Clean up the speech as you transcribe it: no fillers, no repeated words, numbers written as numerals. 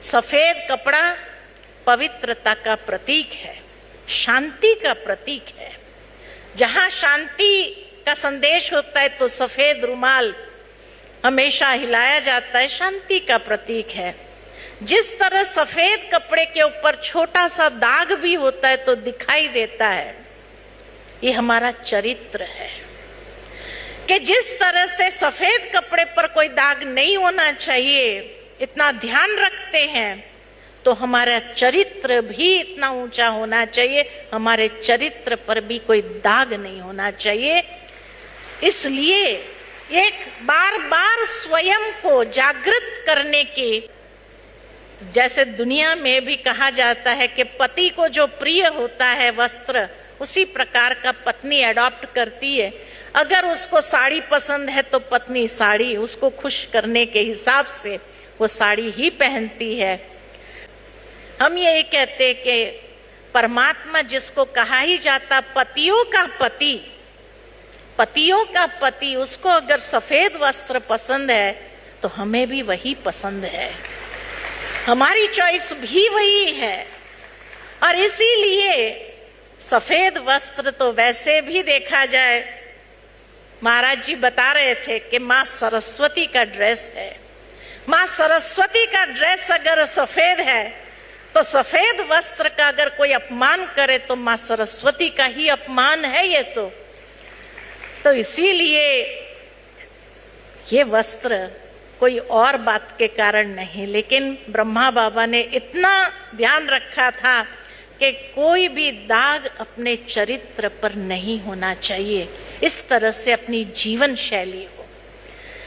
सफेद कपड़ा पवित्रता का प्रतीक है, शांति का प्रतीक है। जहां शांति का संदेश होता है तो सफेद रुमाल हमेशा हिलाया जाता है, शांति का प्रतीक है। जिस तरह सफेद कपड़े के ऊपर छोटा सा दाग भी होता है तो दिखाई देता है, ये हमारा चरित्र है कि जिस तरह से सफेद कपड़े पर कोई दाग नहीं होना चाहिए, इतना ध्यान रखते हैं, तो हमारा चरित्र भी इतना ऊंचा होना चाहिए, हमारे चरित्र पर भी कोई दाग नहीं होना चाहिए। इसलिए एक बार बार स्वयं को जागृत करने की, जैसे दुनिया में भी कहा जाता है कि पति को जो प्रिय होता है वस्त्र, उसी प्रकार का पत्नी एडॉप्ट करती है। अगर उसको साड़ी पसंद है तो पत्नी साड़ी, उसको खुश करने के हिसाब से वो साड़ी ही पहनती है। हम ये कहते कि परमात्मा जिसको कहा ही जाता पतियों का पति, पतियों का पति, उसको अगर सफेद वस्त्र पसंद है तो हमें भी वही पसंद है, हमारी चॉइस भी वही है। और इसीलिए सफेद वस्त्र तो वैसे भी देखा जाए, महाराज जी बता रहे थे कि माँ सरस्वती का ड्रेस है। माँ सरस्वती का ड्रेस अगर सफेद है तो सफेद वस्त्र का अगर कोई अपमान करे तो माँ सरस्वती का ही अपमान है ये तो इसीलिए ये वस्त्र कोई और बात के कारण नहीं, लेकिन ब्रह्मा बाबा ने इतना ध्यान रखा था कि कोई भी दाग अपने चरित्र पर नहीं होना चाहिए, इस तरह से अपनी जीवन शैली हो।